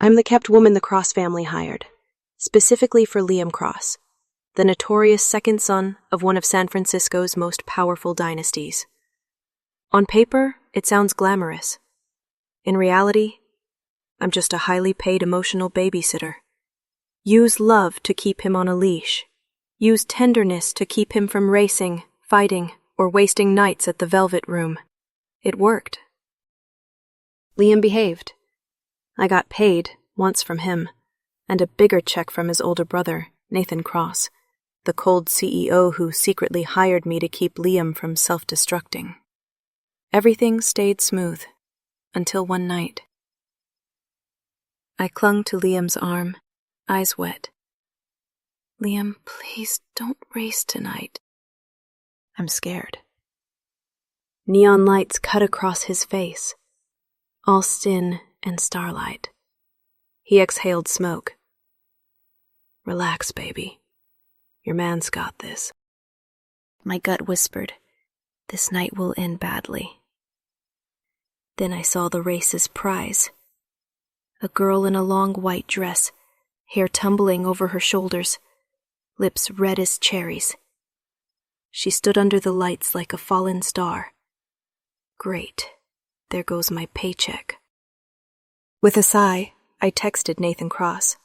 I'm the kept woman the Cross family hired, specifically for Liam Cross, the notorious second son of one of San Francisco's most powerful dynasties. On paper, it sounds glamorous. In reality, I'm just a highly paid emotional babysitter. Use love to keep him on a leash. Use tenderness to keep him from racing, fighting, or wasting nights at the Velvet Room. It worked. Liam behaved. I got paid, once from him, and a bigger check from his older brother, Nathan Cross, the cold CEO who secretly hired me to keep Liam from self-destructing. Everything stayed smooth, until one night. I clung to Liam's arm, eyes wet. Liam, please don't race tonight. I'm scared. Neon lights cut across his face, all sin and starlight. He exhaled smoke. Relax, baby. Your man's got this. My gut whispered, this night will end badly. Then I saw the race's prize. A girl in a long white dress, hair tumbling over her shoulders, lips red as cherries. She stood under the lights like a fallen star. Great. There goes my paycheck. With a sigh, I texted Nathan Cross.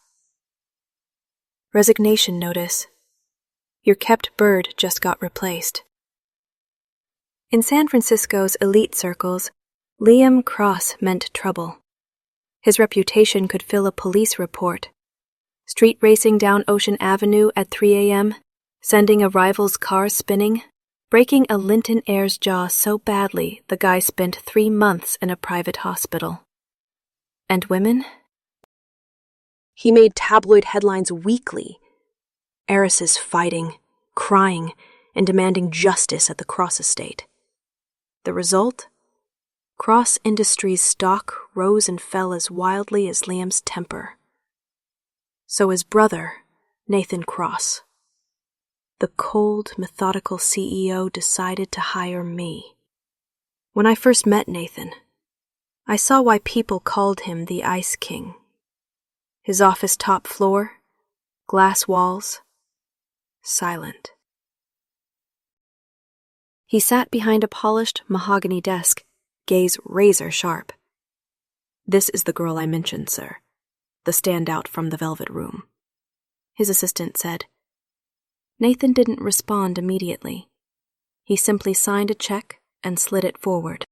Resignation notice. Your kept bird just got replaced. In San Francisco's elite circles, Liam Cross meant trouble. His reputation could fill a police report. Street racing down Ocean Avenue at 3 a.m., sending a rival's car spinning, breaking a Linton heir's jaw so badly the guy spent 3 months in a private hospital. And women? He made tabloid headlines weekly. Heiresses fighting, crying, and demanding justice at the Cross estate. The result? Cross Industries' stock rose and fell as wildly as Liam's temper. So his brother, Nathan Cross, the cold, methodical CEO, decided to hire me. When I first met Nathan, I saw why people called him the Ice King. His office top floor, glass walls, silent. He sat behind a polished mahogany desk, gaze razor sharp. This is the girl I mentioned, sir, the standout from the Velvet Room, his assistant said. Nathan didn't respond immediately. He simply signed a check and slid it forward.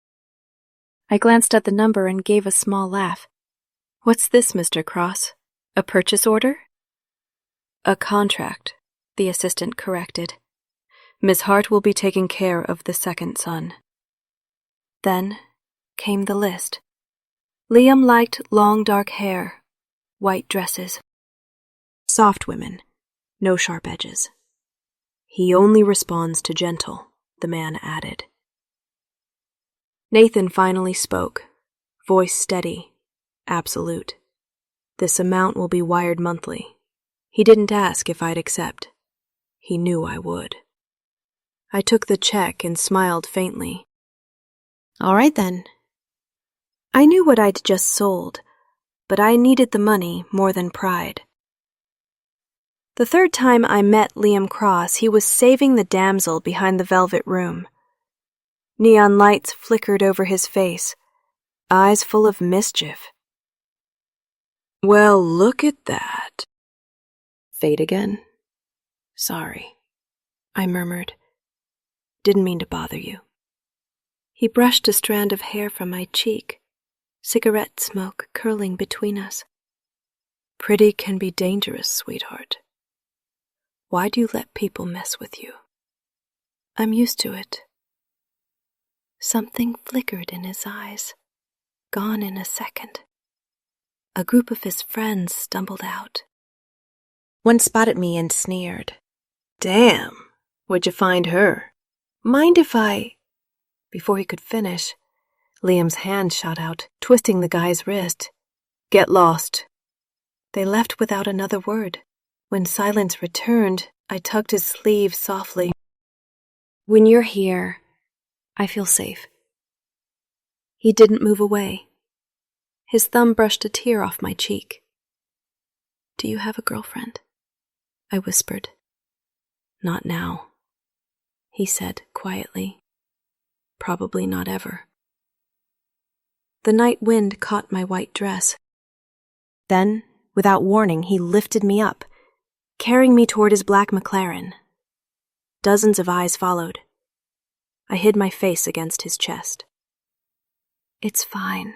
I glanced at the number and gave a small laugh. What's this, Mr. Cross? A purchase order? A contract, the assistant corrected. Miss Hart will be taking care of the second son. Then came the list. Liam liked long dark hair, white dresses. Soft women, no sharp edges. He only responds to gentle, the man added. Nathan finally spoke, voice steady, absolute. This amount will be wired monthly. He didn't ask if I'd accept. He knew I would. I took the check and smiled faintly. All right then. I knew what I'd just sold, but I needed the money more than pride. The third time I met Liam Cross, he was saving the damsel behind the Velvet Room. Neon lights flickered over his face, eyes full of mischief. Well, look at that. Fade again? Sorry, I murmured. Didn't mean to bother you. He brushed a strand of hair from my cheek, cigarette smoke curling between us. Pretty can be dangerous, sweetheart. Why do you let people mess with you? I'm used to it. Something flickered in his eyes, gone in a second. A group of his friends stumbled out. One spotted me and sneered. Damn, where'd you find her? Mind if I... Before he could finish, Liam's hand shot out, twisting the guy's wrist. Get lost. They left without another word. When silence returned, I tugged his sleeve softly. When you're here, I feel safe. He didn't move away. His thumb brushed a tear off my cheek. "Do you have a girlfriend?" I whispered. "Not now," he said quietly. "Probably not ever." The night wind caught my white dress. Then, without warning, he lifted me up, carrying me toward his black McLaren. Dozens of eyes followed. I hid my face against his chest. "It's fine,"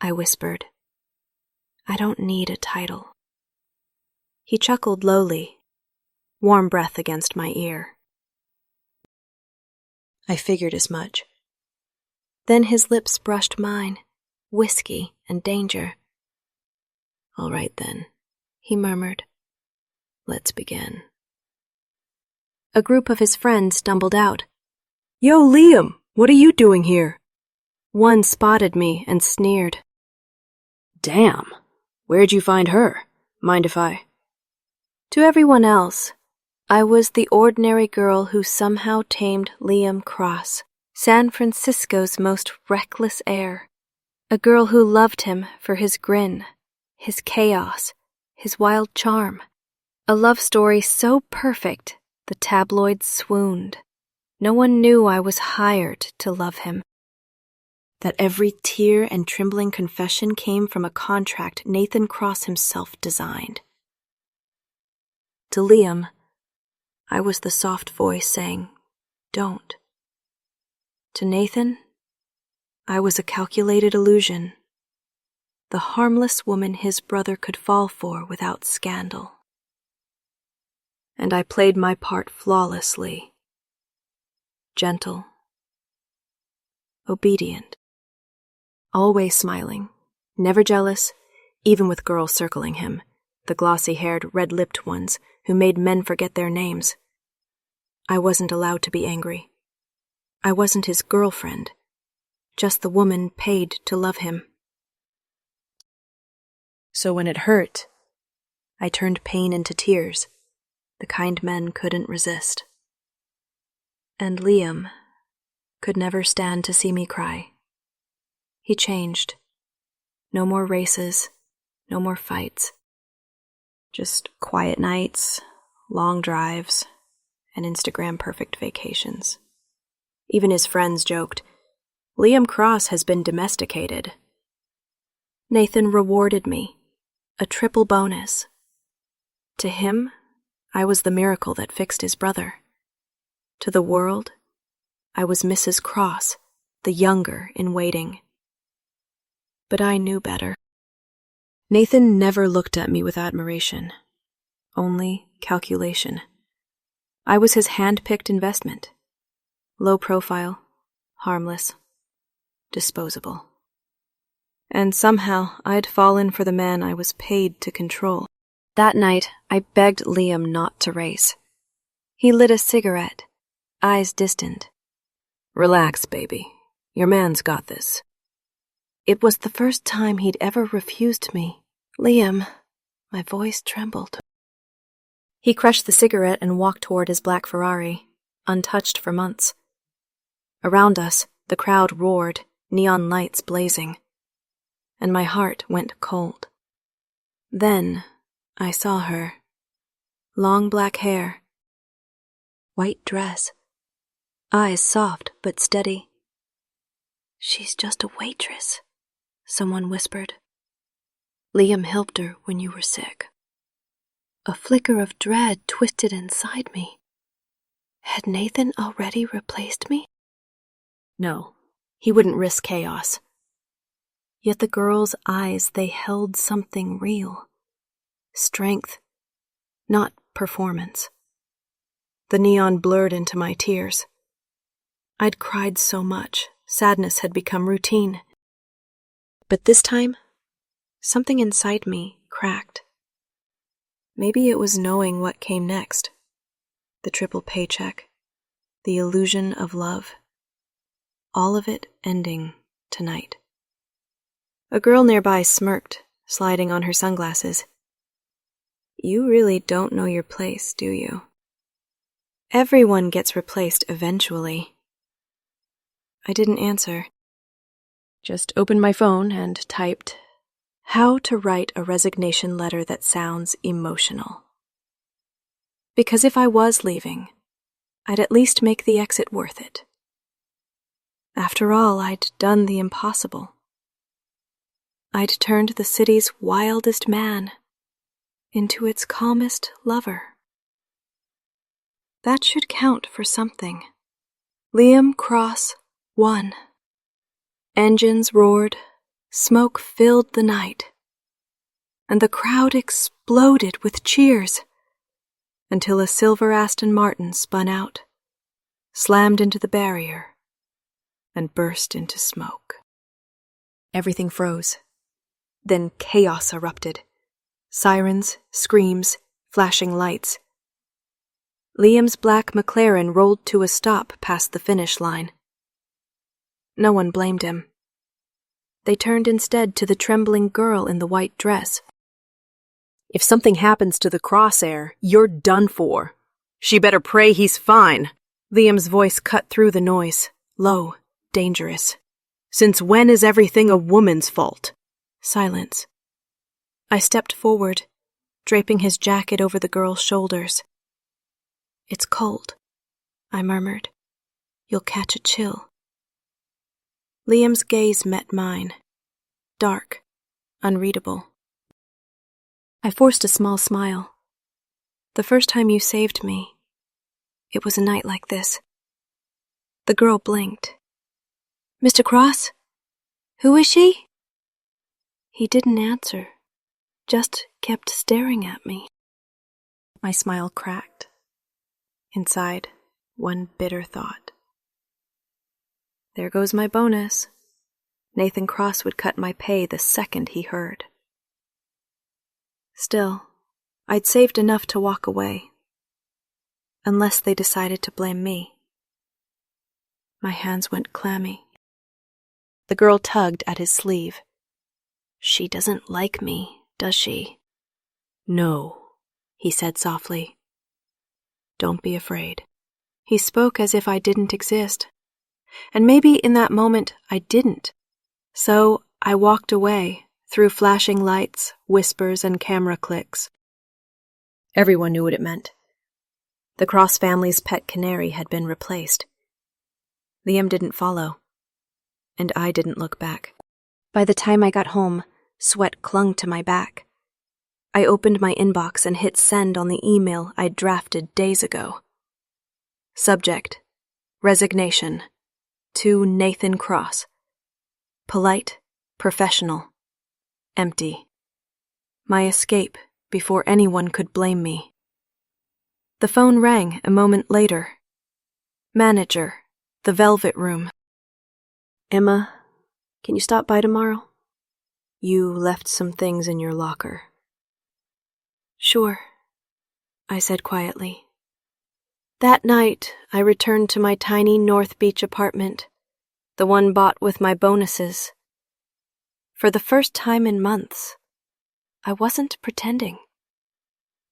I whispered. "I don't need a title." He chuckled lowly, warm breath against my ear. I figured as much. Then his lips brushed mine, whiskey and danger. "All right then," he murmured. "Let's begin." A group of his friends stumbled out. "Yo, Liam, what are you doing here?" One spotted me and sneered. "Damn, where'd you find her? Mind if I—" To everyone else, I was the ordinary girl who somehow tamed Liam Cross, San Francisco's most reckless heir. A girl who loved him for his grin, his chaos, his wild charm. A love story so perfect the tabloids swooned. No one knew I was hired to love him. That every tear and trembling confession came from a contract Nathan Cross himself designed. To Liam, I was the soft voice saying, "Don't." To Nathan, I was a calculated illusion, the harmless woman his brother could fall for without scandal. And I played my part flawlessly. Gentle, obedient, always smiling, never jealous, even with girls circling him, the glossy-haired, red-lipped ones who made men forget their names. I wasn't allowed to be angry. I wasn't his girlfriend, just the woman paid to love him. So when it hurt, I turned pain into tears, the kind men couldn't resist. And Liam could never stand to see me cry. He changed. No more races, no more fights. Just quiet nights, long drives, and Instagram-perfect vacations. Even his friends joked, "Liam Cross has been domesticated." Nathan rewarded me, a triple bonus. To him, I was the miracle that fixed his brother. To the world, I was Mrs. Cross, the younger in waiting. But I knew better. Nathan never looked at me with admiration, only calculation. I was his hand-picked investment. Low profile, harmless, disposable. And somehow I'd fallen for the man I was paid to control. That night, I begged Liam not to race. He lit a cigarette, eyes distant. "Relax, baby. Your man's got this." It was the first time he'd ever refused me. "Liam," my voice trembled. He crushed the cigarette and walked toward his black Ferrari, untouched for months. Around us, the crowd roared, neon lights blazing. And my heart went cold. Then I saw her. Long black hair. White dress. Eyes soft but steady. "She's just a waitress," someone whispered. "Liam helped her when you were sick." A flicker of dread twisted inside me. Had Nathan already replaced me? No, he wouldn't risk chaos. Yet the girl's eyes, they held something real. Strength, not performance. The neon blurred into my tears. I'd cried so much, sadness had become routine. But this time, something inside me cracked. Maybe it was knowing what came next. The triple paycheck, the illusion of love. All of it ending tonight. A girl nearby smirked, sliding on her sunglasses. "You really don't know your place, do you?" Everyone gets replaced eventually. I didn't answer. Just opened my phone and typed How to write a resignation letter that sounds emotional. Because if I was leaving, I'd at least make the exit worth it. After all, I'd done the impossible. I'd turned the city's wildest man into its calmest lover. That should count for something. Liam Cross won. Engines roared, smoke filled the night, and the crowd exploded with cheers until a silver Aston Martin spun out, slammed into the barrier, and burst into smoke. Everything froze. Then chaos erupted. Sirens, screams, flashing lights. Liam's black McLaren rolled to a stop past the finish line. No one blamed him. They turned instead to the trembling girl in the white dress. If something happens to the Crosshair, you're done for. She better pray he's fine. Liam's voice cut through the noise, low, dangerous. Since when is everything a woman's fault? Silence. I stepped forward, draping his jacket over the girl's shoulders. It's cold, I murmured. You'll catch a chill. Liam's gaze met mine, dark, unreadable. I forced a small smile. The first time you saved me, it was a night like this. The girl blinked. Mr. Cross? Who is she? He didn't answer, just kept staring at me. My smile cracked. Inside, one bitter thought. There goes my bonus. Nathan Cross would cut my pay the second he heard. Still, I'd saved enough to walk away. Unless they decided to blame me. My hands went clammy. The girl tugged at his sleeve. She doesn't like me, does she? No, he said softly. Don't be afraid. He spoke as if I didn't exist. And maybe in that moment I didn't. So I walked away through flashing lights, whispers, and camera clicks. Everyone knew what it meant. The Cross family's pet canary had been replaced. Liam didn't follow, and I didn't look back. By the time I got home, sweat clung to my back. I opened my inbox and hit send on the email I'd drafted days ago. Subject: Resignation. To Nathan Cross. Polite, professional, empty. My escape before anyone could blame me. The phone rang a moment later. Manager, the Velvet Room. Emma, can you stop by tomorrow? You left some things in your locker. Sure, I said quietly. That night, I returned to my tiny North Beach apartment, the one bought with my bonuses. For the first time in months, I wasn't pretending.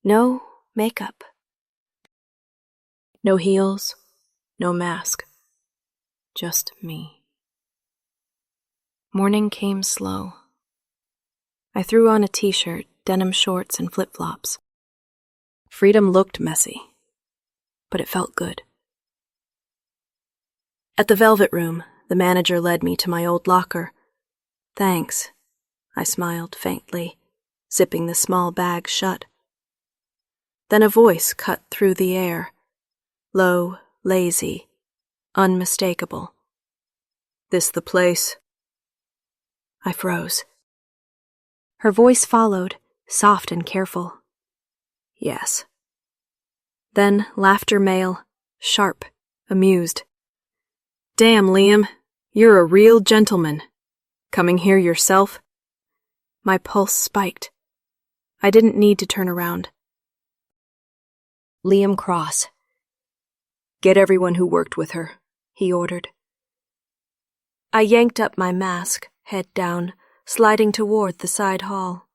No makeup. No heels, no mask. Just me. Morning came slow. I threw on a t-shirt, denim shorts, and flip-flops. Freedom looked messy, but it felt good. At the Velvet Room, the manager led me to my old locker. Thanks, I smiled faintly, zipping the small bag shut. Then a voice cut through the air, low, lazy, unmistakable. This the place? I froze. Her voice followed, soft and careful. Yes. Then laughter male, sharp, amused. Damn, Liam, you're a real gentleman. Coming here yourself? My pulse spiked. I didn't need to turn around. Liam Cross. Get everyone who worked with her, he ordered. I yanked up my mask, head down, sliding toward the side hall.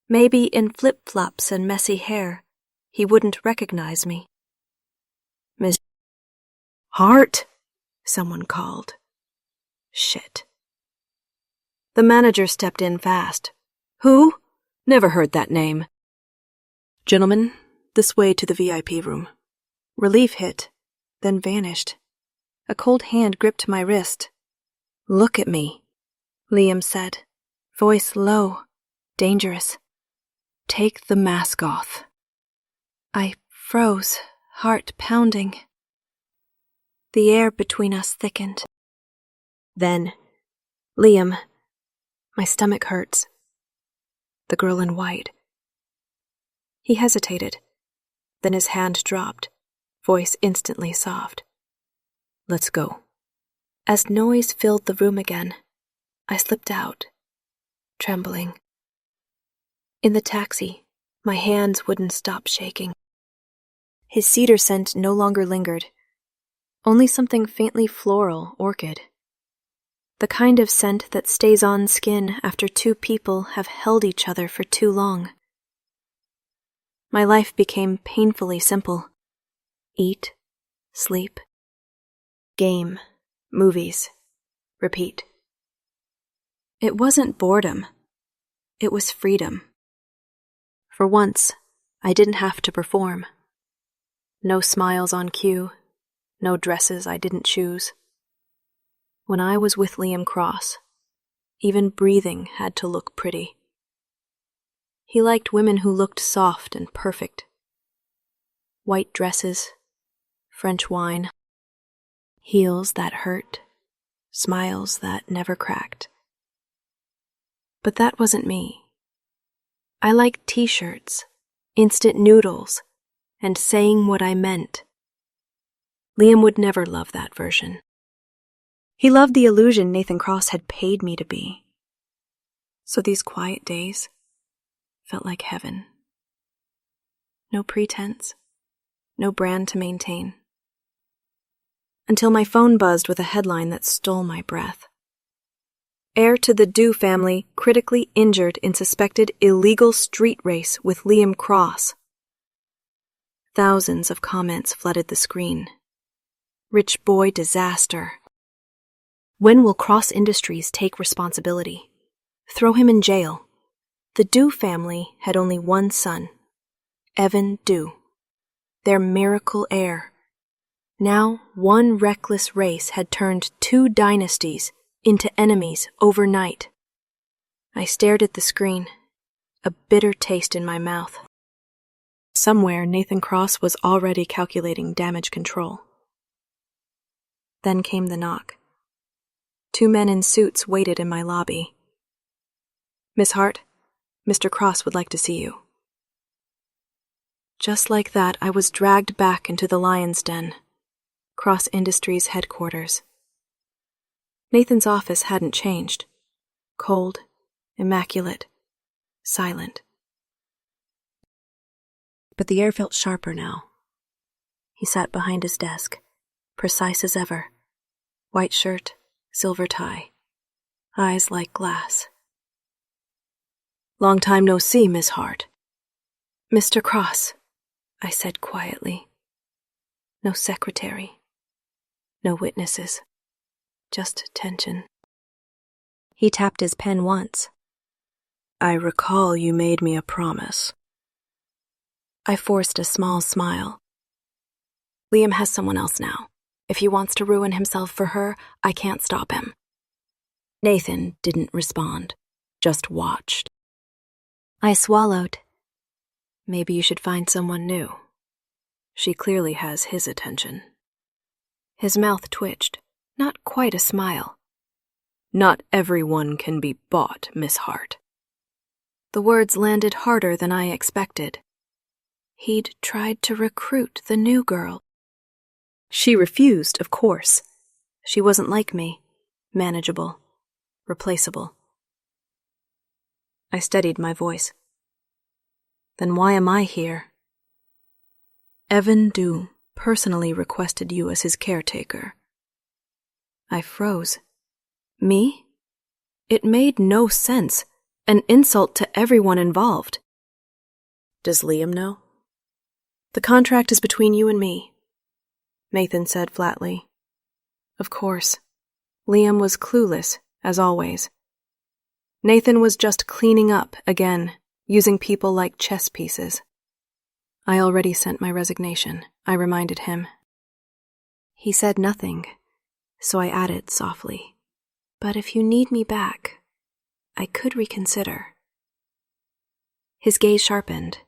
Maybe in flip-flops and messy hair, he wouldn't recognize me. Miss Hart, someone called. Shit. The manager stepped in fast, Who? Never heard that name. Gentlemen, this way to the VIP room. Relief hit, then vanished. A cold hand gripped my wrist. Look at me, Liam said, voice low, dangerous. Take the mask off. I froze, heart pounding. The air between us thickened. Then, Liam, my stomach hurts. The girl in white. He hesitated. Then his hand dropped, voice instantly soft. Let's go. As noise filled the room again, I slipped out, trembling. In the taxi, my hands wouldn't stop shaking. His cedar scent no longer lingered, only something faintly floral, orchid. The kind of scent that stays on skin after two people have held each other for too long. My life became painfully simple. Eat, sleep, game, movies, repeat. It wasn't boredom. It was freedom. For once, I didn't have to perform. No smiles on cue, no dresses I didn't choose. When I was with Liam Cross, even breathing had to look pretty. He liked women who looked soft and perfect. White dresses, French wine, heels that hurt, smiles that never cracked. But that wasn't me. I liked t-shirts, instant noodles, and saying what I meant. Liam would never love that version. He loved the illusion Nathan Cross had paid me to be. So these quiet days felt like heaven. No pretense, no brand to maintain. Until my phone buzzed with a headline that stole my breath. Heir to the Dew family critically injured in suspected illegal street race with Liam Cross. Thousands of comments flooded the screen. Rich boy disaster. When will Cross Industries take responsibility? Throw him in jail. The Dew family had only one son, Evan Dew, their miracle heir. Now, one reckless race had turned two dynasties into enemies overnight. I stared at the screen, a bitter taste in my mouth. Somewhere, Nathan Cross was already calculating damage control. Then came the knock. Two men in suits waited in my lobby. Miss Hart, Mr. Cross would like to see you. Just like that, I was dragged back into the lion's den, Cross Industries headquarters. Nathan's office hadn't changed. Cold, immaculate, silent. But the air felt sharper now. He sat behind his desk, precise as ever. White shirt, silver tie, eyes like glass. Long time no see, Miss Hart. Mr. Cross, I said quietly. No secretary, no witnesses, just tension. He tapped his pen once. I recall you made me a promise. I forced a small smile. Liam has someone else now. If he wants to ruin himself for her, I can't stop him. Nathan didn't respond, just watched. I swallowed. Maybe you should find someone new. She clearly has his attention. His mouth twitched, not quite a smile. Not everyone can be bought, Miss Hart. The words landed harder than I expected. He'd tried to recruit the new girl. She refused, of course. She wasn't like me, manageable, replaceable. I steadied my voice. Then why am I here? Evan Dew personally requested you as his caretaker. I froze. Me? It made no sense. An insult to everyone involved. Does Liam know? The contract is between you and me, Nathan said flatly. Of course. Liam was clueless, as always. Nathan was just cleaning up again, using people like chess pieces. I already sent my resignation, I reminded him. He said nothing, so I added softly, "But if you need me back, I could reconsider." His gaze sharpened.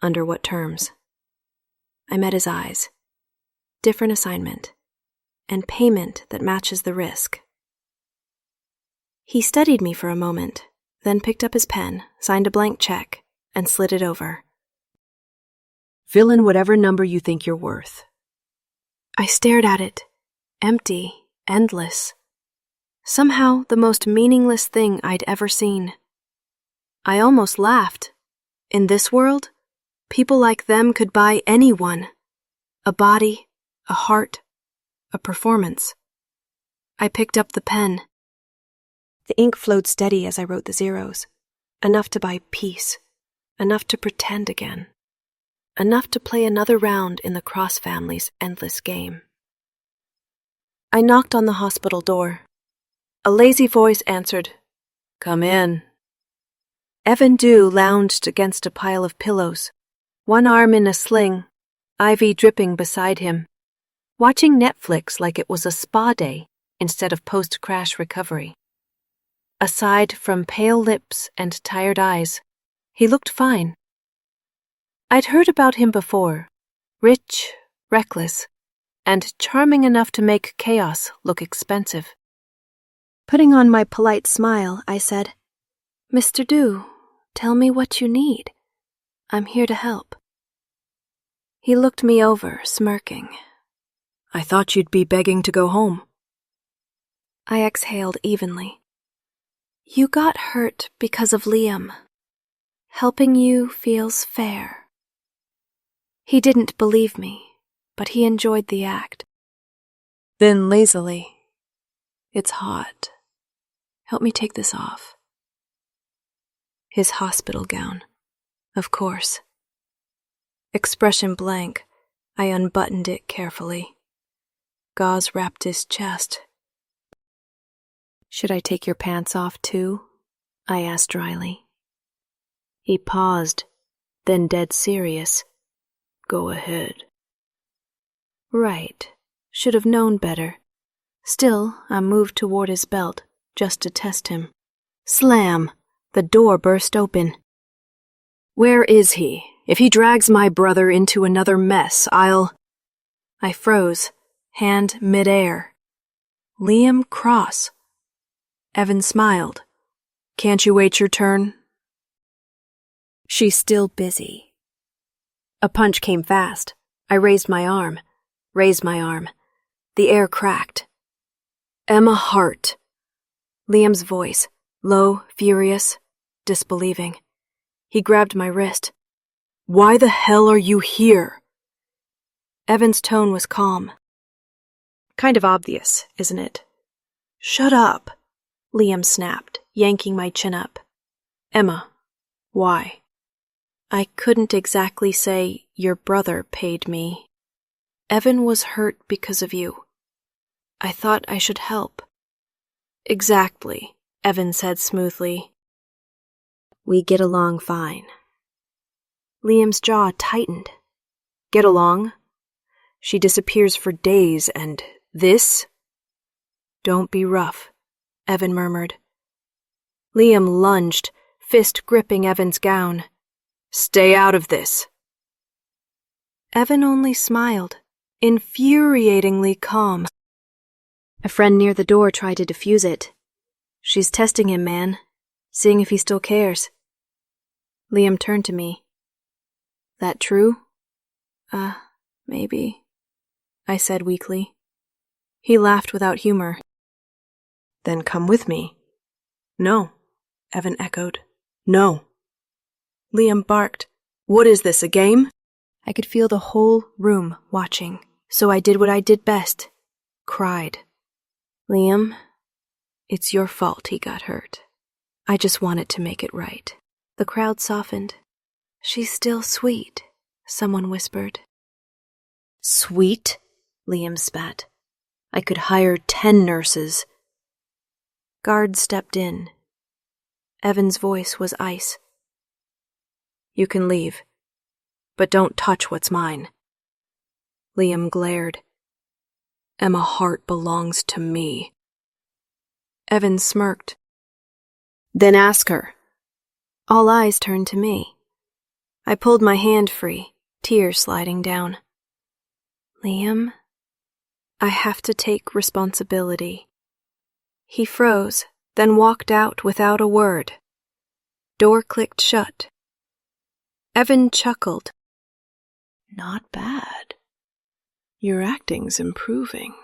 Under what terms? I met his eyes. Different assignment, and payment that matches the risk. He studied me for a moment, then picked up his pen, signed a blank check, and slid it over. Fill in whatever number you think you're worth. I stared at it, empty, endless. Somehow the most meaningless thing I'd ever seen. I almost laughed. In this world, people like them could buy anyone. A body, a heart, a performance. I picked up the pen. The ink flowed steady as I wrote the zeros. Enough to buy peace. Enough to pretend again. Enough to play another round in the Cross family's endless game. I knocked on the hospital door. A lazy voice answered, "Come in." Evan Dew lounged against a pile of pillows, one arm in a sling, ivy dripping beside him, watching Netflix like it was a spa day instead of post-crash recovery. Aside from pale lips and tired eyes, he looked fine. I'd heard about him before, rich, reckless, and charming enough to make chaos look expensive. Putting on my polite smile, I said, "Mr. Dew, tell me what you need. I'm here to help." He looked me over, smirking. I thought you'd be begging to go home. I exhaled evenly. You got hurt because of Liam. Helping you feels fair. He didn't believe me, but he enjoyed the act. Then lazily, "It's hot. Help me take this off." His hospital gown, of course. Expression blank, I unbuttoned it carefully. Gauze wrapped his chest. "Should I take your pants off too?" I asked dryly. He paused, then dead serious. "Go ahead." Right, should have known better. Still, I moved toward his belt, just to test him. Slam! The door burst open. Where is he? If he drags my brother into another mess, I'll... I froze, hand midair. Liam Cross. Evan smiled. Can't you wait your turn? She's still busy. A punch came fast. I raised my arm. The air cracked. Emma Hart. Liam's voice, low, furious, disbelieving. He grabbed my wrist. Why the hell are you here? Evan's tone was calm. Kind of obvious, isn't it? Shut up, Liam snapped, yanking my chin up. Emma, why? I couldn't exactly say your brother paid me. Evan was hurt because of you. I thought I should help. Exactly, Evan said smoothly. We get along fine. Liam's jaw tightened. Get along? She disappears for days and this? Don't be rough, Evan murmured. Liam lunged, fist gripping Evan's gown. Stay out of this. Evan only smiled, infuriatingly calm. A friend near the door tried to defuse it. She's testing him, man, seeing if he still cares. Liam turned to me. That true? Maybe, I said weakly. He laughed without humor. Then come with me. No, Evan echoed. No. Liam barked. What is this, a game? I could feel the whole room watching, so I did what I did best. Cried. Liam, it's your fault he got hurt. I just wanted to make it right. The crowd softened. She's still sweet, someone whispered. Sweet? Liam spat. I could hire 10 nurses. Guards stepped in. Evan's voice was ice. "You can leave, but don't touch what's mine." Liam glared. "Emma Hart belongs to me." Evan smirked. "Then ask her." All eyes turned to me. I pulled my hand free, tears sliding down. "Liam, I have to take responsibility." He froze, then walked out without a word. Door clicked shut. Evan chuckled. "Not bad. Your acting's improving."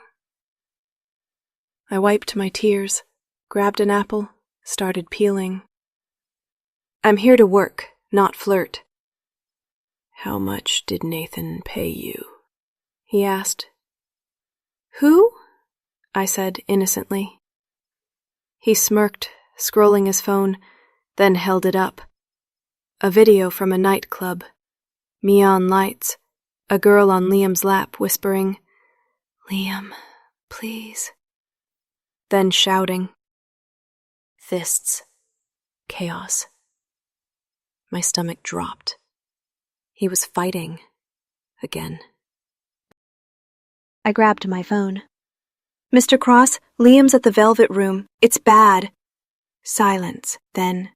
I wiped my tears, grabbed an apple, started peeling. "I'm here to work, not flirt." "How much did Nathan pay you?" he asked. "Who?" I said innocently. He smirked, scrolling his phone, then held it up. A video from a nightclub. Neon lights. A girl on Liam's lap whispering, "Liam, please." Then shouting. Fists. Chaos. My stomach dropped. He was fighting. Again. I grabbed my phone. "Mr. Cross, Liam's at the Velvet Room. It's bad." Silence, then.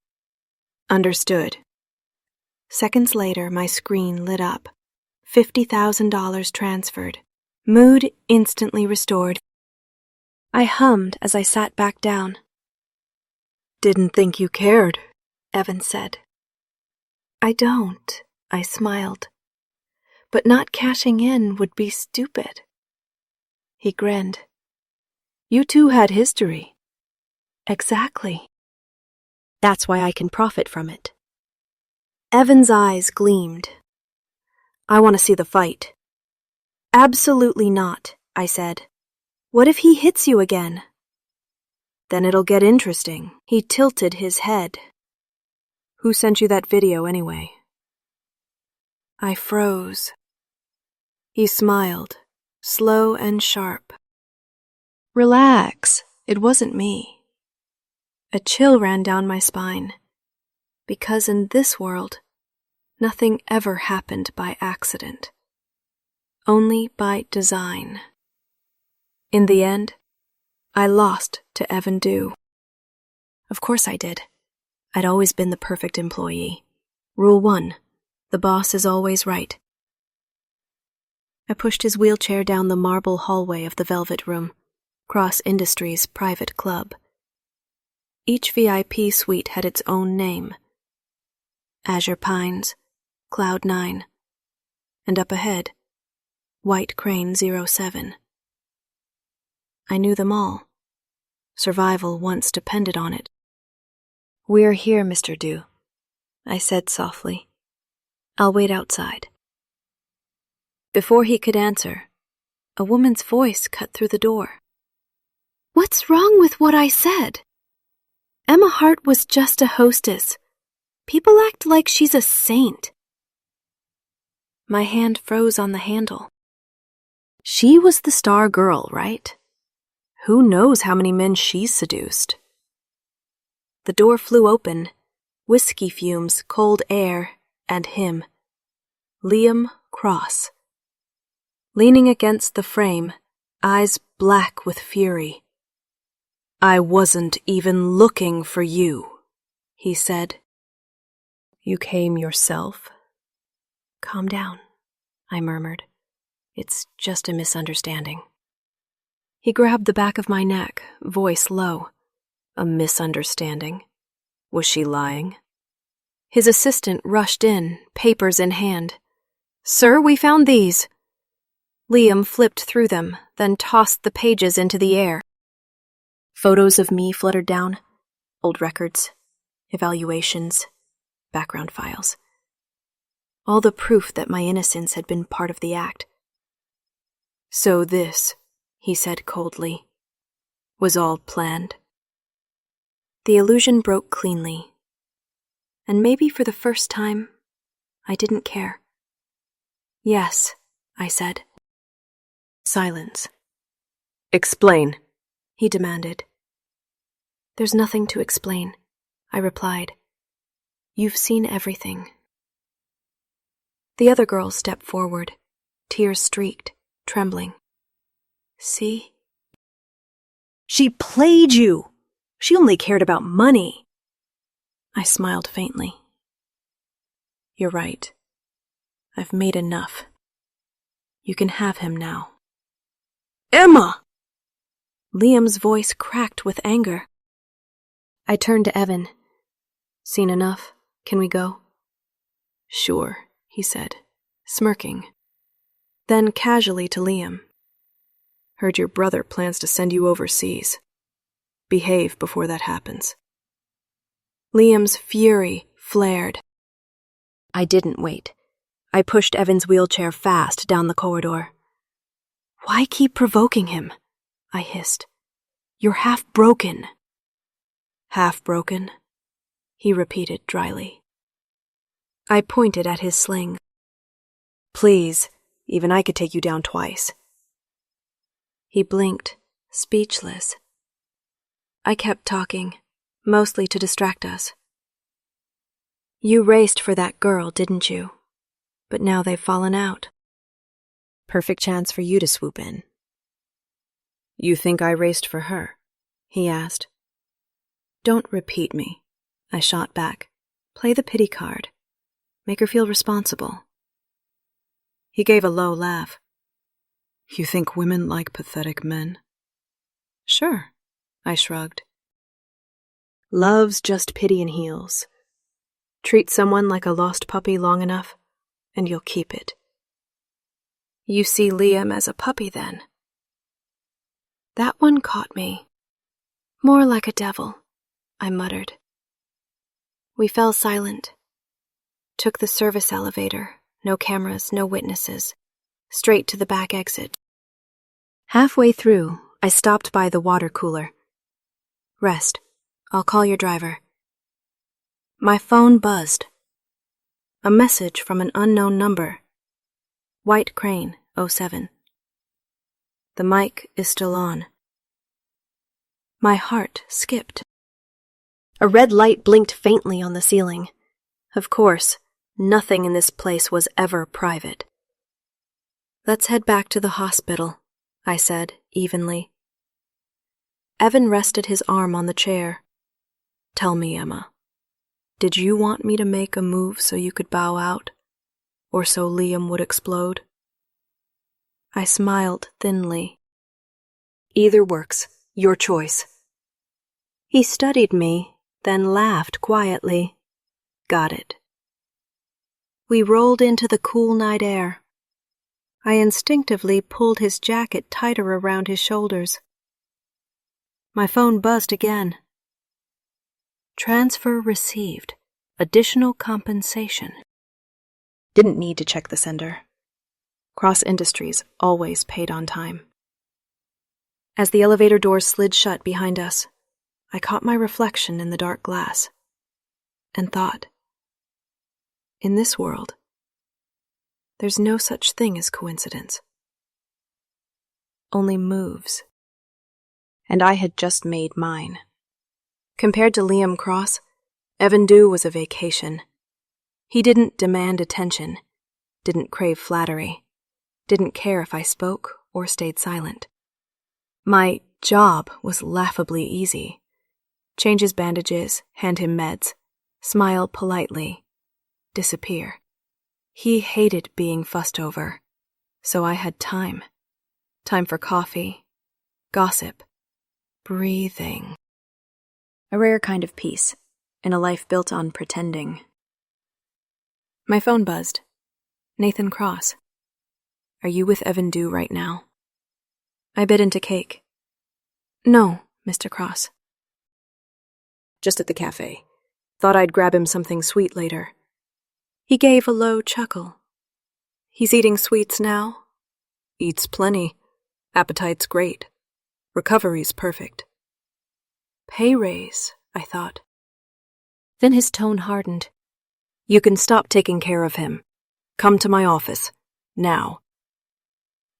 "Understood." Seconds later, my screen lit up. $50,000 transferred. Mood instantly restored. I hummed as I sat back down. "Didn't think you cared," Evan said. "I don't," I smiled. "But not cashing in would be stupid." He grinned. "You two had history." "Exactly. That's why I can profit from it." Evan's eyes gleamed. "I want to see the fight." "Absolutely not," I said. "What if he hits you again?" "Then it'll get interesting." He tilted his head. "Who sent you that video anyway?" I froze. He smiled, slow and sharp. "Relax, it wasn't me." A chill ran down my spine, because in this world, nothing ever happened by accident, only by design. In the end, I lost to Evan Dew. Of course I did. I'd always been the perfect employee. Rule 1, the boss is always right. I pushed his wheelchair down the marble hallway of the Velvet Room, Cross Industries' private club. Each VIP suite had its own name. Azure Pines, Cloud 9, and up ahead, White Crane 07. I knew them all. Survival once depended on it. "We're here, Mr. Dew," I said softly. "I'll wait outside." Before he could answer, a woman's voice cut through the door. "What's wrong with what I said? Emma Hart was just a hostess. People act like she's a saint." My hand froze on the handle. She was the star girl, right? Who knows how many men she's seduced? The door flew open. Whiskey fumes, cold air, and him. Liam Cross. Leaning against the frame, eyes black with fury. "I wasn't even looking for you," he said. "You came yourself?" "Calm down," I murmured. "It's just a misunderstanding." He grabbed the back of my neck, voice low. "A misunderstanding? Was she lying?" His assistant rushed in, papers in hand. "Sir, we found these." Liam flipped through them, then tossed the pages into the air. Photos of me fluttered down, old records, evaluations, background files. All the proof that my innocence had been part of the act. "So this," he said coldly, "was all planned?" The illusion broke cleanly. And maybe for the first time, I didn't care. "Yes," I said. Silence. "Explain," he demanded. "There's nothing to explain," I replied. You've seen everything. The other girls stepped forward, tears streaked, trembling. See? She played you. She only cared about money. I smiled faintly. You're right. I've made enough. You can have him now. Emma! Liam's voice cracked with anger. I turned to Evan. Seen enough? Can we go? Sure, he said, smirking. Then casually to Liam. Heard your brother plans to send you overseas. Behave before that happens. Liam's fury flared. I didn't wait. I pushed Evan's wheelchair fast down the corridor. Why keep provoking him? I hissed. You're half broken. Half broken? He repeated dryly. I pointed at his sling. Please, even I could take you down twice. He blinked, speechless. I kept talking, mostly to distract us. You raced for that girl, didn't you? But now they've fallen out. Perfect chance for you to swoop in. You think I raced for her? He asked. Don't repeat me, I shot back. Play the pity card. Make her feel responsible. He gave a low laugh. You think women like pathetic men? Sure, I shrugged. Love's just pity and heels. Treat someone like a lost puppy long enough, and you'll keep it. You see Liam as a puppy, then? That one caught me. More like a devil, I muttered. We fell silent. Took the service elevator, no cameras, no witnesses, straight to the back exit. Halfway through, I stopped by the water cooler. Rest. I'll call your driver. My phone buzzed. A message from an unknown number. White Crane, 07. The mic is still on. My heart skipped. A red light blinked faintly on the ceiling. Of course, nothing in this place was ever private. Let's head back to the hospital, I said evenly. Evan rested his arm on the chair. Tell me, Emma, did you want me to make a move so you could bow out, or so Liam would explode? I smiled thinly. Either works, your choice. He studied me, then laughed quietly. Got it. We rolled into the cool night air. I instinctively pulled his jacket tighter around his shoulders. My phone buzzed again. Transfer received. Additional compensation. Didn't need to check the sender. Cross Industries always paid on time. As the elevator doors slid shut behind us, I caught my reflection in the dark glass and thought, in this world, there's no such thing as coincidence. Only moves. And I had just made mine. Compared to Liam Cross, Evan Dew was a vacation. He didn't demand attention, didn't crave flattery, didn't care if I spoke or stayed silent. My job was laughably easy. Change his bandages, hand him meds, smile politely, disappear. He hated being fussed over, so I had time. Time for coffee, gossip, breathing. A rare kind of peace, in a life built on pretending. My phone buzzed. Nathan Cross. Are you with Evan Dew right now? I bit into cake. No, Mr. Cross. Just at the cafe. Thought I'd grab him something sweet later. He gave a low chuckle. He's eating sweets now? Eats plenty. Appetite's great. Recovery's perfect. Pay raise, I thought. Then his tone hardened. You can stop taking care of him. Come to my office. Now.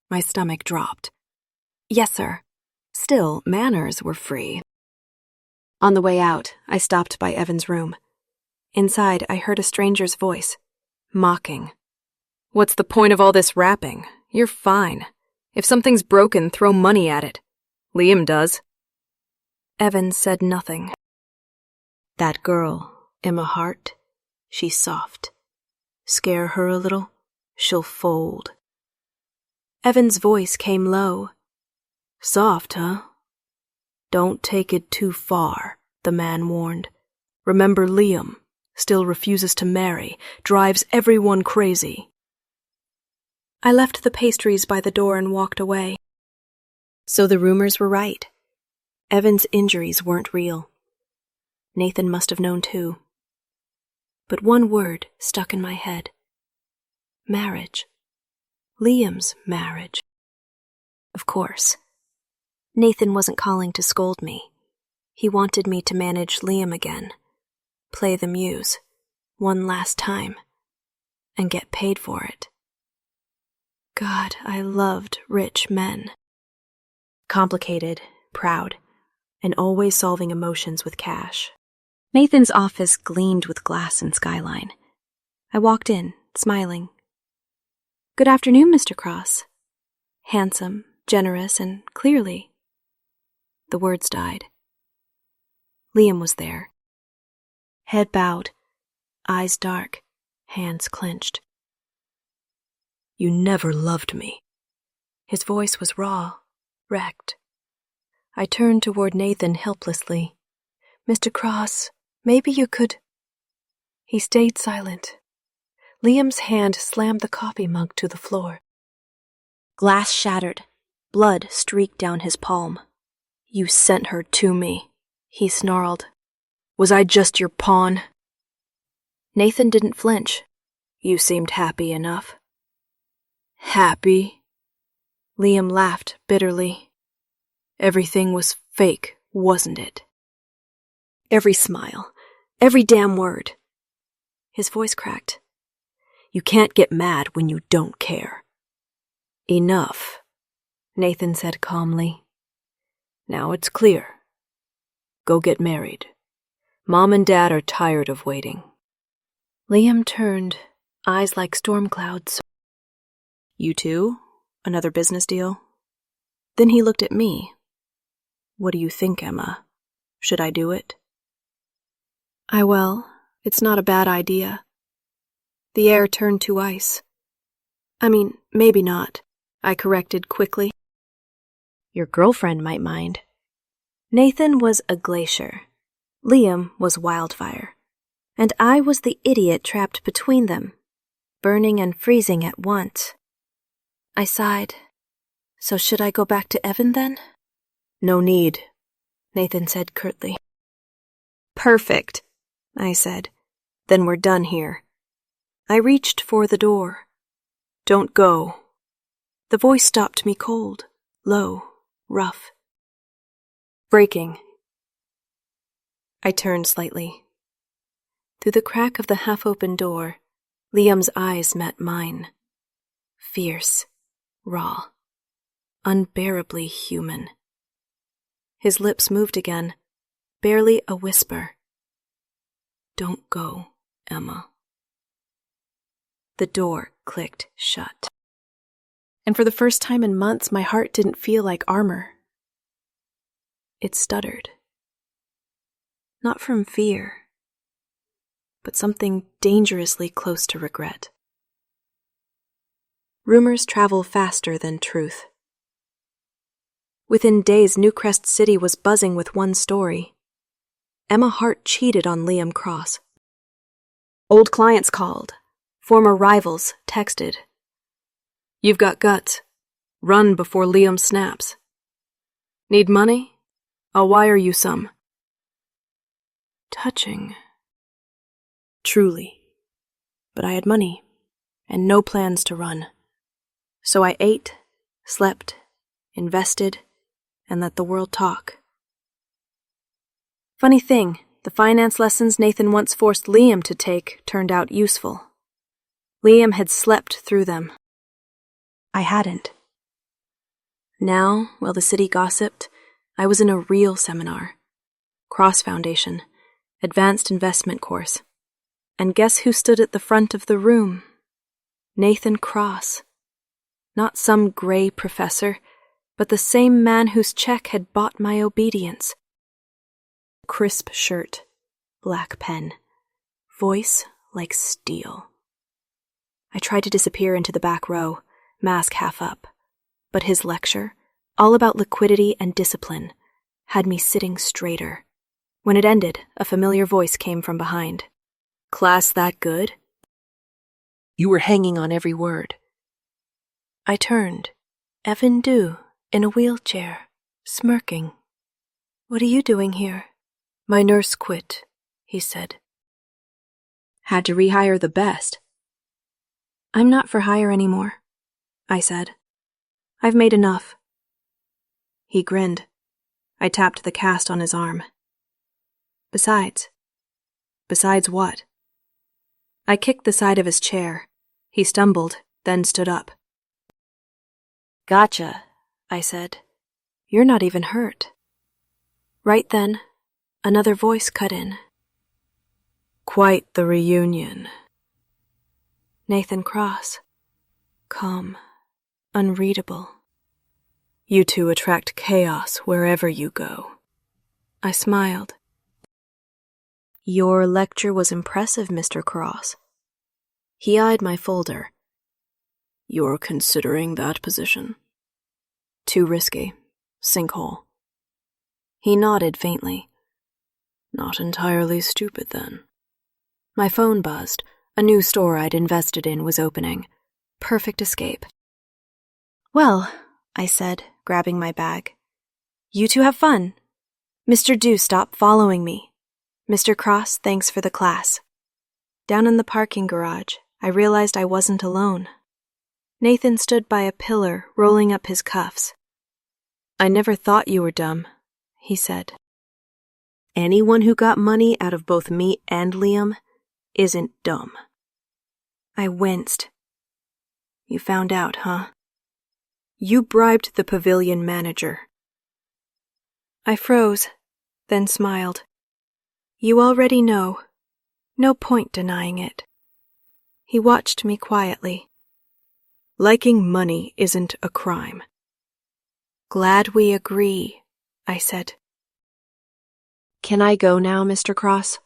My stomach dropped. Yes, sir. Still, manners were free. On the way out, I stopped by Evan's room. Inside, I heard a stranger's voice, mocking. "What's the point of all this rapping? You're fine. If something's broken, throw money at it. Liam does." Evan said nothing. "That girl, Emma Hart, she's soft. Scare her a little, she'll fold." Evan's voice came low. "Soft, huh? Don't take it too far," the man warned. "Remember Liam, still refuses to marry, drives everyone crazy." I left the pastries by the door and walked away. So the rumors were right. Evan's injuries weren't real. Nathan must have known too. But one word stuck in my head. Marriage. Liam's marriage. Of course. Nathan wasn't calling to scold me. He wanted me to manage Liam again, play the muse, one last time, and get paid for it. God, I loved rich men. Complicated, proud, and always solving emotions with cash. Nathan's office gleamed with glass and skyline. I walked in, smiling. "Good afternoon, Mr. Cross." Handsome, generous, and clearly. The words died. Liam was there. Head bowed, eyes dark, hands clenched. "You never loved me." His voice was raw, wrecked. I turned toward Nathan helplessly. "Mr. Cross, maybe you could—" He stayed silent. Liam's hand slammed the coffee mug to the floor. Glass shattered. Blood streaked down his palm. "You sent her to me," he snarled. "Was I just your pawn?" Nathan didn't flinch. "You seemed happy enough." "Happy?" Liam laughed bitterly. "Everything was fake, wasn't it?" Every smile, every damn word. His voice cracked. "You can't get mad when you don't care." "Enough," Nathan said calmly. "Now it's clear. Go get married. Mom and Dad are tired of waiting." Liam turned, eyes like storm clouds. "You too? Another business deal?" Then he looked at me. "What do you think, Emma? Should I do it?" It's not a bad idea." The air turned to ice. Maybe not, I corrected quickly. "Your girlfriend might mind." Nathan was a glacier. Liam was wildfire. And I was the idiot trapped between them, burning and freezing at once. I sighed. "So should I go back to Evan then?" "No need," Nathan said curtly. "Perfect," I said. "Then we're done here." I reached for the door. "Don't go." The voice stopped me cold, low, rough. "Breaking." I turned slightly. Through the crack of the half-open door, Liam's eyes met mine. Fierce, raw, unbearably human. His lips moved again, barely a whisper. "Don't go, Emma." The door clicked shut. And for the first time in months, my heart didn't feel like armor. It stuttered. Not from fear, but something dangerously close to regret. Rumors travel faster than truth. Within days, Newcrest City was buzzing with one story. Emma Hart cheated on Liam Cross. Old clients called. Former rivals texted. "You've got guts. Run before Liam snaps. Need money? I'll wire you some." Touching. Truly. But I had money, and no plans to run. So I ate, slept, invested, and let the world talk. Funny thing, the finance lessons Nathan once forced Liam to take turned out useful. Liam had slept through them. I hadn't. Now, while the city gossiped, I was in a real seminar. Cross Foundation, advanced investment course. And guess who stood at the front of the room? Nathan Cross. Not some gray professor, but the same man whose check had bought my obedience. Crisp shirt, black pen, voice like steel. I tried to disappear into the back row, mask half up, but his lecture, all about liquidity and discipline, had me sitting straighter. When it ended, a familiar voice came from behind. "Class that good?" You were hanging on every word. I turned. Evan Dew, in a wheelchair, smirking. "What are you doing here?" "My nurse quit," he said. Had to rehire the best. "I'm not for hire anymore," I said. "I've made enough." He grinned. I tapped the cast on his arm. Besides what? I kicked the side of his chair. He stumbled, then stood up. "Gotcha," I said. "You're not even hurt." Right then, another voice cut in. "Quite the reunion." Nathan Cross. Calm, unreadable. "You two attract chaos wherever you go." I smiled. "Your lecture was impressive, Mr. Cross." He eyed my folder. "You're considering that position?" "Too risky. Sinkhole." He nodded faintly. "Not entirely stupid, then." My phone buzzed. A new store I'd invested in was opening. Perfect escape. "Well," I said, grabbing my bag. "You two have fun. Mr. Dew, stop following me. Mr. Cross, thanks for the class." Down in the parking garage, I realized I wasn't alone. Nathan stood by a pillar, rolling up his cuffs. "I never thought you were dumb," he said. Anyone who got money out of both me and Liam isn't dumb. I winced. "You found out, huh?" You bribed the pavilion manager. I froze, then smiled. "You already know. No point denying it." He watched me quietly. Liking money isn't a crime. "Glad we agree," I said. Can I go now, Mr. Cross?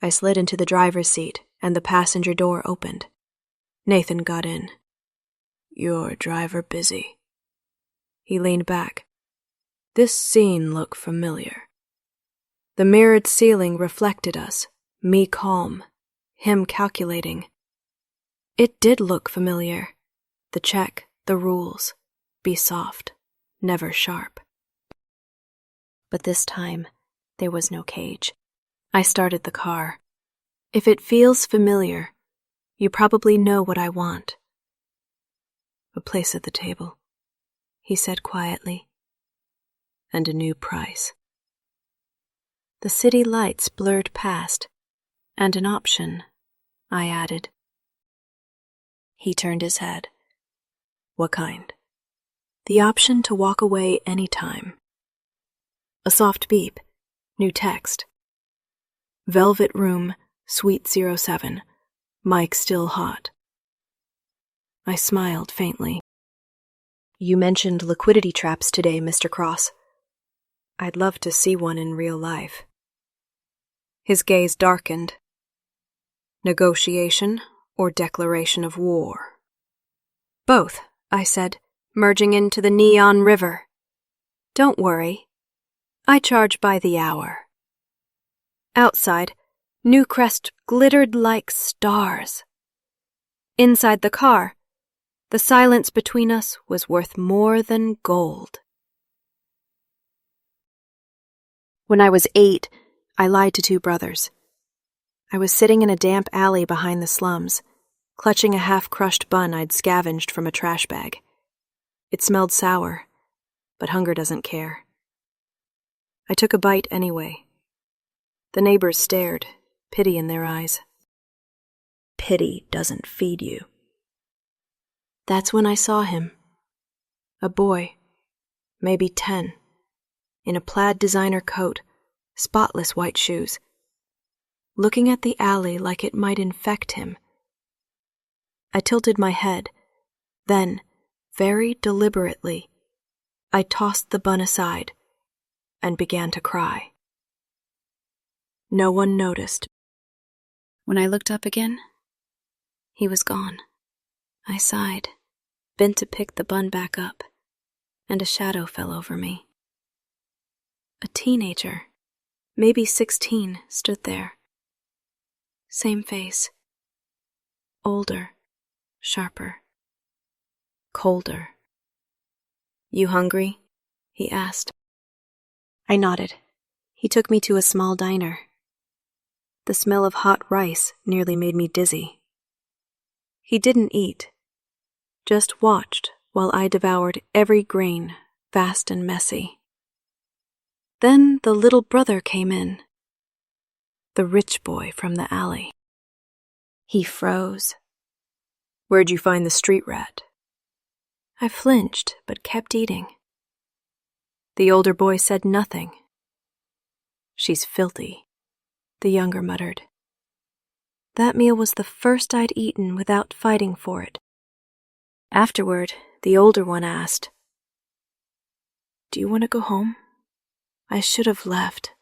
I slid into the driver's seat, and the passenger door opened. Nathan got in. "Your driver busy?" He leaned back. This scene looked familiar. The mirrored ceiling reflected us, me calm, him calculating. It did look familiar. The check, the rules. Be soft, never sharp. But this time, there was no cage. I started the car. If it feels familiar, you probably know what I want. "A place at the table," he said quietly. "And a new price." The city lights blurred past. "And an option," I added. He turned his head. "What kind?" "The option to walk away anytime." A soft beep. New text. "Velvet Room, Suite 07. Mic still hot." I smiled faintly. "You mentioned liquidity traps today, Mr. Cross. I'd love to see one in real life." His gaze darkened. "Negotiation or declaration of war?" "Both," I said, merging into the neon river. "Don't worry. I charge by the hour." Outside, Newcrest glittered like stars. Inside the car, the silence between us was worth more than gold. When I was 8, I lied to 2 brothers. I was sitting in a damp alley behind the slums, clutching a half-crushed bun I'd scavenged from a trash bag. It smelled sour, but hunger doesn't care. I took a bite anyway. The neighbors stared, pity in their eyes. Pity doesn't feed you. That's when I saw him. A boy, maybe 10, in a plaid designer coat, spotless white shoes, looking at the alley like it might infect him. I tilted my head, then, very deliberately, I tossed the bun aside and began to cry. No one noticed. When I looked up again, he was gone. I sighed, bent to pick the bun back up, and a shadow fell over me. A teenager, maybe 16, stood there. Same face. Older, sharper, colder. "You hungry?" he asked. I nodded. He took me to a small diner. The smell of hot rice nearly made me dizzy. He didn't eat, just watched while I devoured every grain, fast and messy. Then the little brother came in, the rich boy from the alley. He froze. "Where'd you find the street rat?" I flinched, but kept eating. The older boy said nothing. "She's filthy," the younger muttered. That meal was the first I'd eaten without fighting for it. Afterward, the older one asked, "Do you want to go home?" I should have left,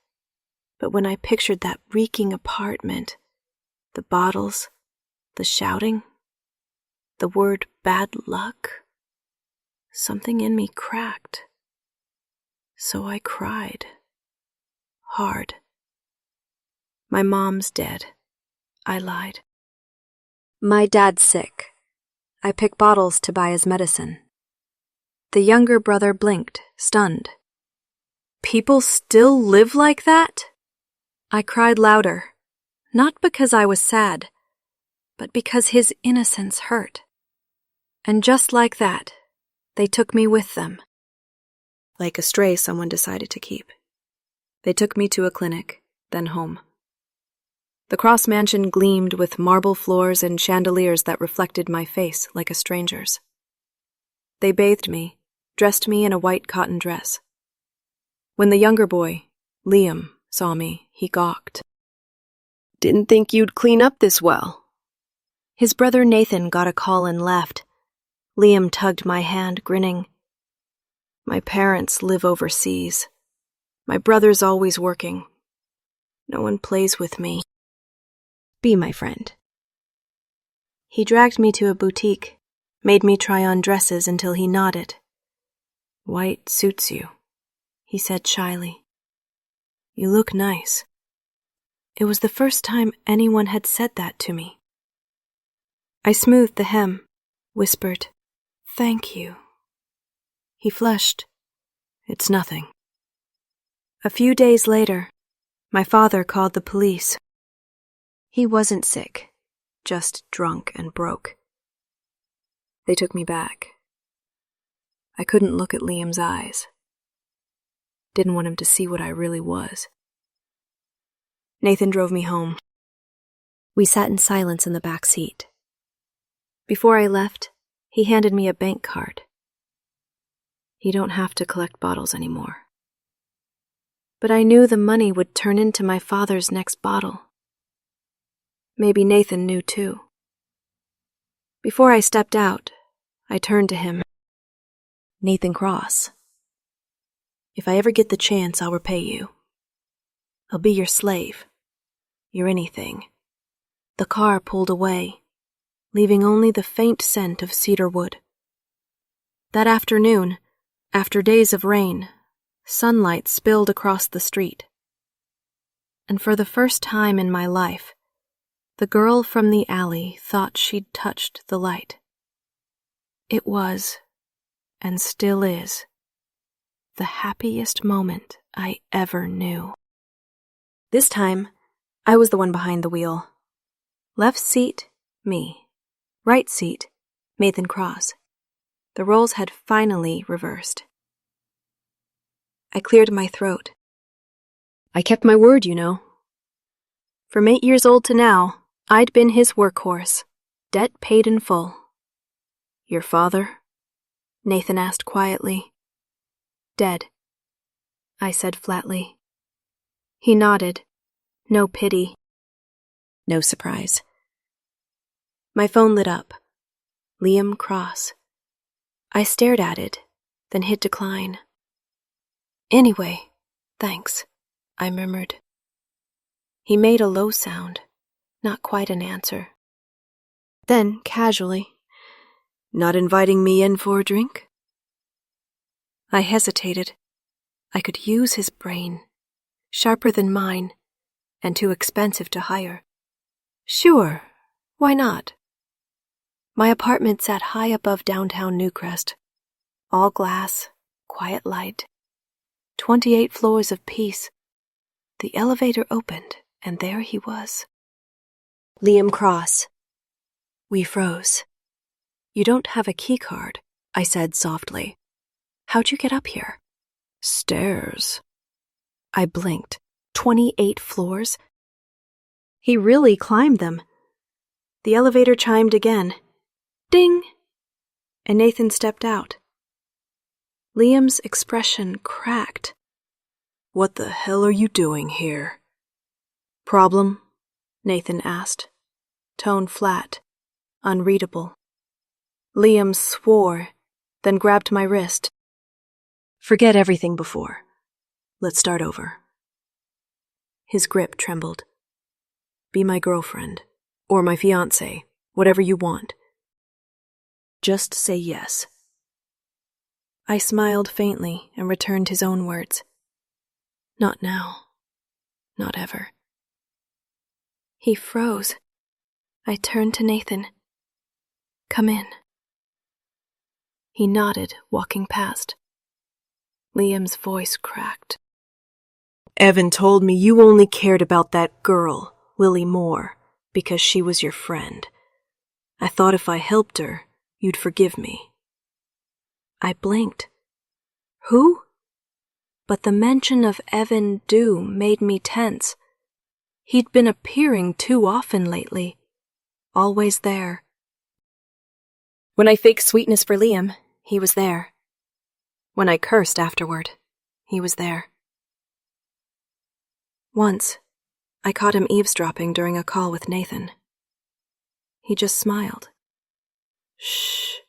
but when I pictured that reeking apartment, the bottles, the shouting, the word bad luck, something in me cracked. So I cried. Hard. "My mom's dead," I lied. "My dad's sick. I pick bottles to buy his medicine." The younger brother blinked, stunned. "People still live like that?" I cried louder, not because I was sad, but because his innocence hurt. And just like that, they took me with them. Like a stray someone decided to keep. They took me to a clinic, then home. The Cross Mansion gleamed with marble floors and chandeliers that reflected my face like a stranger's. They bathed me, dressed me in a white cotton dress. When the younger boy, Liam, saw me, he gawked. "Didn't think you'd clean up this well." His brother Nathan got a call and left. Liam tugged my hand, grinning. "My parents live overseas. My brother's always working. No one plays with me. Be my friend." He dragged me to a boutique, made me try on dresses until he nodded. "White suits you," he said shyly. "You look nice." It was the first time anyone had said that to me. I smoothed the hem, whispered, "Thank you." He flushed. "It's nothing." A few days later, my father called the police. He wasn't sick, just drunk and broke. They took me back. I couldn't look at Liam's eyes. Didn't want him to see what I really was. Nathan drove me home. We sat in silence in the back seat. Before I left, he handed me a bank card. "You don't have to collect bottles anymore." But I knew the money would turn into my father's next bottle. Maybe Nathan knew too. Before I stepped out, I turned to him. "Nathan Cross, if I ever get the chance, I'll repay you. I'll be your slave, your anything." The car pulled away, leaving only the faint scent of cedar wood. That afternoon, after days of rain, sunlight spilled across the street. And for the first time in my life, the girl from the alley thought she'd touched the light. It was, and still is, the happiest moment I ever knew. This time, I was the one behind the wheel. Left seat, me. Right seat, Nathan Cross. The roles had finally reversed. I cleared my throat. I kept my word, you know. From 8 years old to now, I'd been his workhorse, debt paid in full. "Your father?" Nathan asked quietly. "Dead," I said flatly. He nodded. No pity. No surprise. My phone lit up. Liam Cross. I stared at it, then hit decline. Anyway, thanks, I murmured. He made a low sound, not quite an answer. Then, casually, not inviting me in for a drink? I hesitated. I could use his brain, sharper than mine, and too expensive to hire. Sure, why not? My apartment sat high above downtown Newcrest. All glass, quiet light. 28 floors of peace. The elevator opened, and there he was. Liam Cross. We froze. You don't have a key card, I said softly. How'd you get up here? Stairs. I blinked. 28 floors? He really climbed them. The elevator chimed again. Ding! And Nathan stepped out. Liam's expression cracked. What the hell are you doing here? Problem? Nathan asked. Tone flat, unreadable. Liam swore, then grabbed my wrist. Forget everything before. Let's start over. His grip trembled. Be my girlfriend, or my fiancé, whatever you want. Just say yes. I smiled faintly and returned his own words. Not now. Not ever. He froze. I turned to Nathan. Come in. He nodded, walking past. Liam's voice cracked. Evan told me you only cared about that girl, Lily Moore, because she was your friend. I thought if I helped her, you'd forgive me. I blinked. Who? But the mention of Evan Dew made me tense. He'd been appearing too often lately. Always there. When I faked sweetness for Liam, he was there. When I cursed afterward, he was there. Once, I caught him eavesdropping during a call with Nathan. He just smiled. Shh.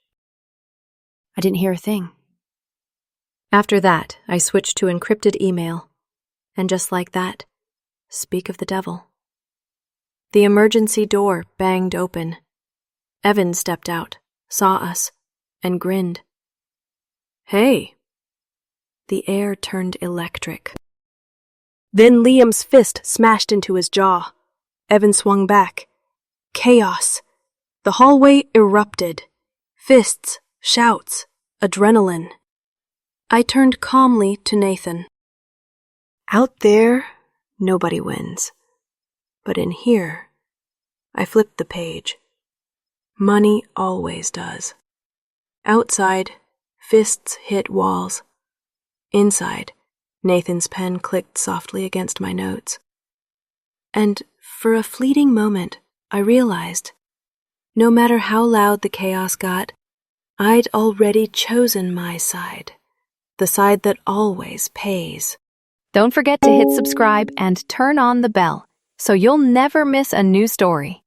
I didn't hear a thing. After that, I switched to encrypted email. And just like that, speak of the devil. The emergency door banged open. Evan stepped out, saw us, and grinned. Hey. The air turned electric. Then Liam's fist smashed into his jaw. Evan swung back. Chaos. The hallway erupted. Fists, shouts, adrenaline. I turned calmly to Nathan. Out there, nobody wins. But in here, I flipped the page. Money always does. Outside, fists hit walls. Inside, Nathan's pen clicked softly against my notes. And for a fleeting moment, I realized, no matter how loud the chaos got, I'd already chosen my side. The side that always pays. Don't forget to hit subscribe and turn on the bell so you'll never miss a new story.